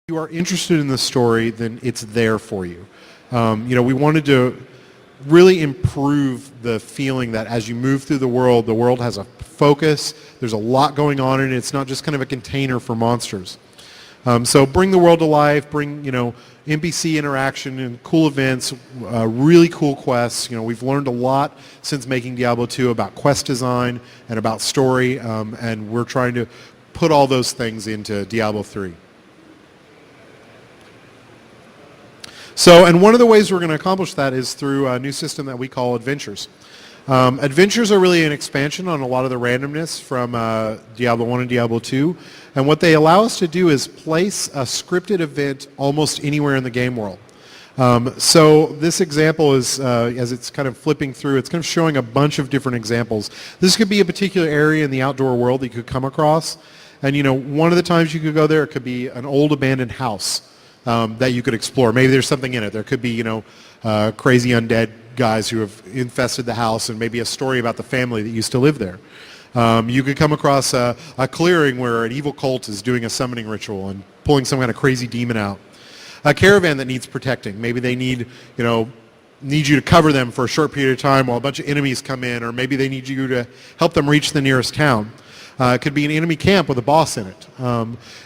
you are interested in the story, then it's there for you. We wanted to really improve the feeling that as you move through the world has a focus, there's a lot going on in it, it's not just kind of a container for monsters. So bring the world to life, bring, NPC interaction and cool events, really cool quests. We've learned a lot since making Diablo 2 about quest design and about story, and we're trying to put all those things into Diablo 3. So, and one of the ways we're going to accomplish that is through a new system that we call adventures. Adventures are really an expansion on a lot of the randomness from Diablo 1 and Diablo 2. And what they allow us to do is place a scripted event almost anywhere in the game world. So this example is, as it's kind of flipping through, it's kind of showing a bunch of different examples. This could be a particular area in the outdoor world that you could come across. And one of the times you could go there, it could be an old abandoned house that you could explore. Maybe there's something in it. There could be, crazy undead guys who have infested the house, and maybe a story about the family that used to live there. You could come across a clearing where an evil cult is doing a summoning ritual and pulling some kind of crazy demon out. A caravan that needs protecting. Maybe they need you to cover them for a short period of time while a bunch of enemies come in, or maybe they need you to help them reach the nearest town. It could be an enemy camp with a boss in it.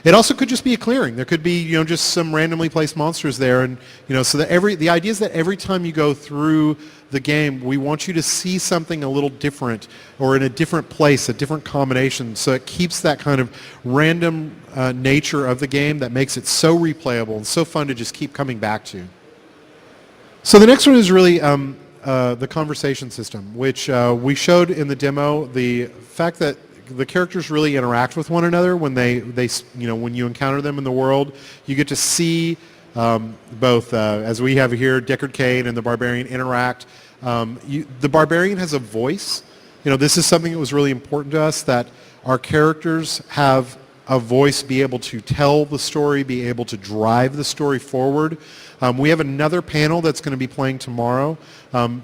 It also could just be a clearing. There could be, just some randomly placed monsters there, and so that the idea is that every time you go through the game, we want you to see something a little different, or in a different place, a different combination. So it keeps that kind of random nature of the game that makes it so replayable and so fun to just keep coming back to. So the next one is really the conversation system, which we showed in the demo. The fact that the characters really interact with one another when when you encounter them in the world. You get to see both, as we have here, Deckard Cain and the Barbarian interact. The Barbarian has a voice. This is something that was really important to us, that our characters have a voice, be able to tell the story, be able to drive the story forward. We have another panel that's going to be playing tomorrow.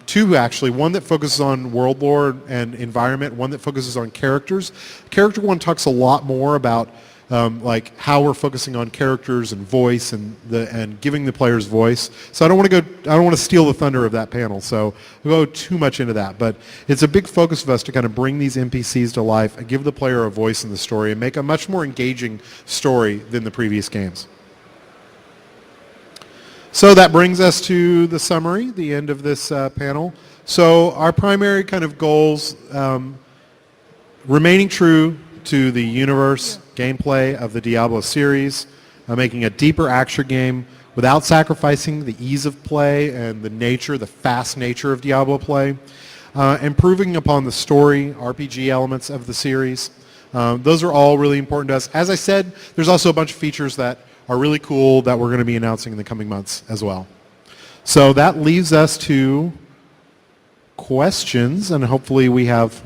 Two, actually. One that focuses on world lore and environment, one that focuses on characters. Character one talks a lot more about like how we're focusing on characters and voice and giving the players voice. So I don't want to steal the thunder of that panel, so I won't go too much into that. But it's a big focus of us to kind of bring these NPCs to life and give the player a voice in the story and make a much more engaging story than the previous games. So that brings us to the summary, the end of this panel. So our primary kind of goals, remaining true to the universe gameplay of the Diablo series, making a deeper action game without sacrificing the ease of play and the fast nature of Diablo play, improving upon the story, RPG elements of the series. Those are all really important to us. As I said, there's also a bunch of features that are really cool that we're going to be announcing in the coming months as well. So that leaves us to questions, and hopefully we have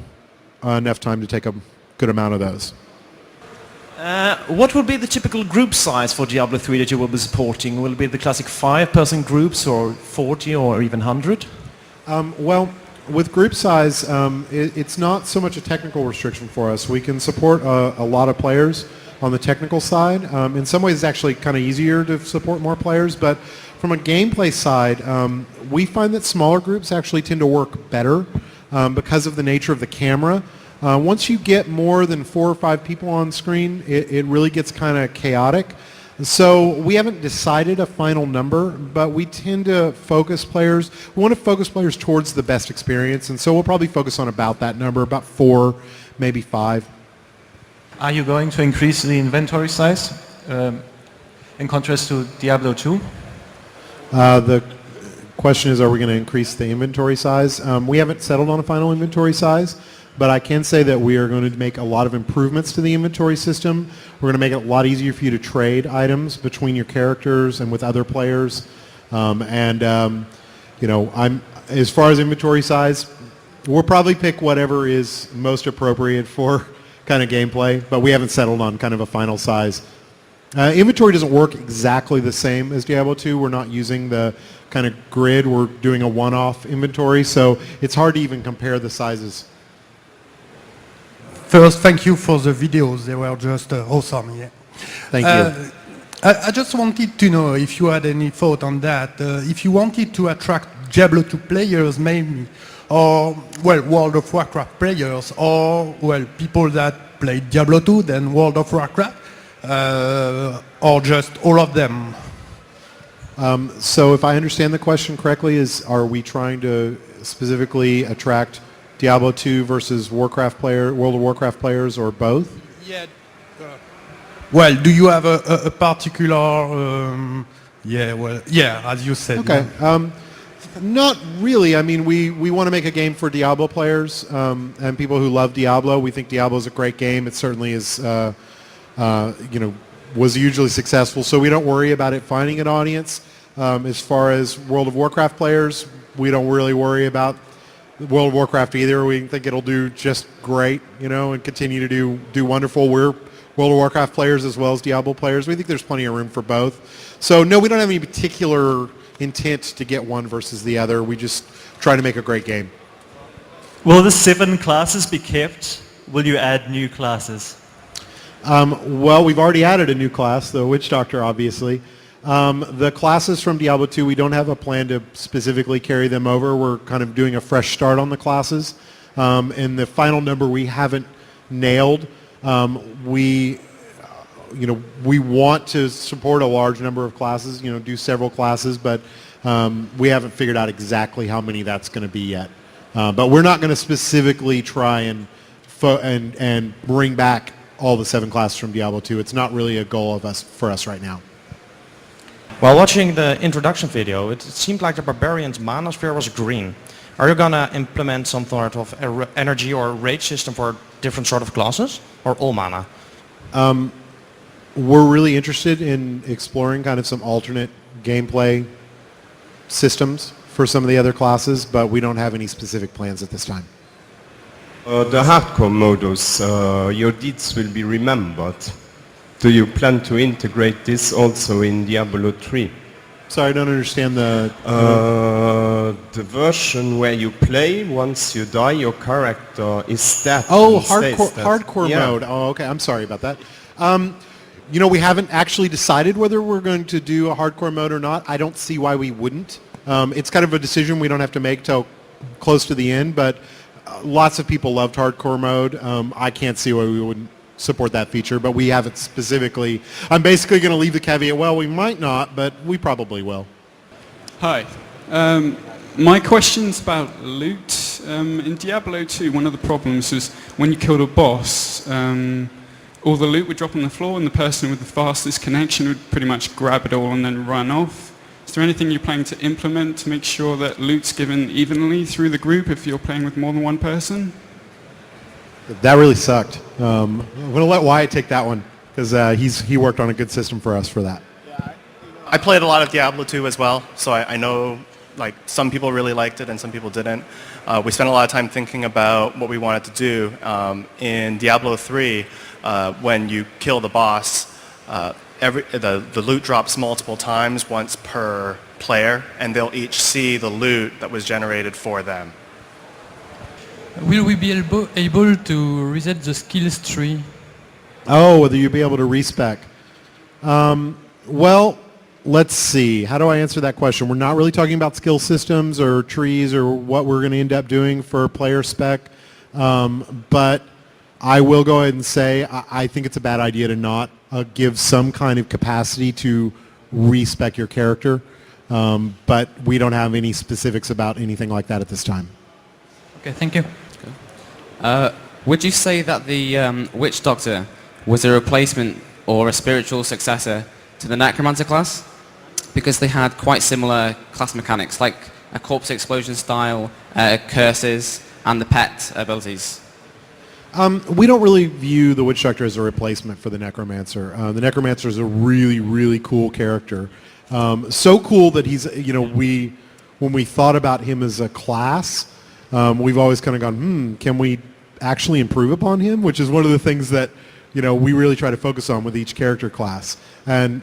enough time to take a good amount of those. What will be the typical group size for Diablo 3 that you will be supporting? Will it be the classic 5-person groups, or 40, or even 100? Well, with group size, it's not so much a technical restriction for us. We can support a lot of players on the technical side. In some ways, it's actually kind of easier to support more players, but from a gameplay side, we find that smaller groups actually tend to work better because of the nature of the camera. Once you get more than 4 or 5 people on screen, it really gets kind of chaotic. So we haven't decided a final number, but we tend to focus players. We want to focus players towards the best experience, and so we'll probably focus on about that number, about 4, maybe 5. Are you going to increase the inventory size in contrast to Diablo 2? The question is, are we going to increase the inventory size? We haven't settled on a final inventory size, but I can say that we are going to make a lot of improvements to the inventory system. We're going to make it a lot easier for you to trade items between your characters and with other players. As far as inventory size, we'll probably pick whatever is most appropriate for kind of gameplay, but we haven't settled on kind of a final size. Inventory doesn't work exactly the same as Diablo 2. We're not using the kind of grid. We're doing a one-off inventory, so it's hard to even compare the sizes. First, thank you for the videos. They were just awesome. Yeah. Thank you. I just wanted to know if you had any thought on that. If you wanted to attract Diablo 2 players, maybe, or, well, World of Warcraft players, or, well, people that played Diablo 2, then World of Warcraft, or just all of them? So if I understand the question correctly, are we trying to specifically attract Diablo 2 versus World of Warcraft players, or both? Yeah. Well, do you have a particular, as you said. Okay. Not really. I mean, we want to make a game for Diablo players and people who love Diablo. We think Diablo is a great game. It certainly is, was hugely successful. So we don't worry about it finding an audience. As far as World of Warcraft players, we don't really worry about World of Warcraft either. We think it'll do just great, and continue to do wonderful. We're World of Warcraft players as well as Diablo players. We think there's plenty of room for both. So no, we don't have any particular intent to get one versus the other. We just try to make a great game. Will the 7 classes be kept? Will you add new classes? Well, we've already added a new class, the Witch Doctor, obviously. The classes from Diablo 2, we don't have a plan to specifically carry them over. We're kind of doing a fresh start on the classes. And the final number we haven't nailed. We want to support a large number of classes, do several classes, but we haven't figured out exactly how many that's going to be yet. But we're not going to specifically try and bring back all the 7 classes from Diablo 2. It's not really a goal for us right now. While watching the introduction video, it seemed like the Barbarian's mana sphere was green. Are you going to implement some sort of energy or rage system for different sort of classes, or all mana? We're really interested in exploring kind of some alternate gameplay systems for some of the other classes, but we don't have any specific plans at this time. The hardcore modus, your deeds will be remembered. Do you plan to integrate this also in Diablo 3? Sorry, I don't understand the version where you play, once you die, your character is dead. Oh, hardcore mode. Oh, okay. I'm sorry about that. We haven't actually decided whether we're going to do a hardcore mode or not. I don't see why we wouldn't. It's kind of a decision we don't have to make till close to the end, but lots of people loved hardcore mode. I can't see why we wouldn't support that feature, but we haven't specifically. I'm basically going to leave the caveat, well, we might not, but we probably will. Hi. My question's about loot. In Diablo 2, one of the problems was when you killed a boss, all the loot would drop on the floor and the person with the fastest connection would pretty much grab it all and then run off. Is there anything you're planning to implement to make sure that loot's given evenly through the group if you're playing with more than one person? That really sucked. I'm going to let Wyatt take that one because he worked on a good system for us for that. I played a lot of Diablo 2 as well, so I know like some people really liked it and some people didn't. We spent a lot of time thinking about what we wanted to do. In Diablo 3, when you kill the boss, the loot drops multiple times, once per player, and they'll each see the loot that was generated for them. Will we be able to reset the skills tree? Oh, whether you'll be able to respec. Well, let's see. How do I answer that question? We're not really talking about skill systems or trees or what we're going to end up doing for player spec. But I will go ahead and say I think it's a bad idea to not give some kind of capacity to respec your character. But we don't have any specifics about anything like that at this time. Okay, thank you. Would you say that the Witch Doctor was a replacement or a spiritual successor to the Necromancer class? Because they had quite similar class mechanics, like a corpse explosion style, curses, and the pet abilities. We don't really view the Witch Doctor as a replacement for the Necromancer. The Necromancer is a really, really cool character. So cool that he's, when we thought about him as a class, we've always kind of gone, can we actually improve upon him? Which is one of the things that, we really try to focus on with each character class. And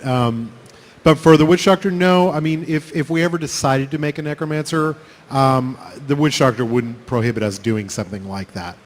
but for the Witch Doctor, no. I mean, if we ever decided to make a Necromancer, the Witch Doctor wouldn't prohibit us doing something like that.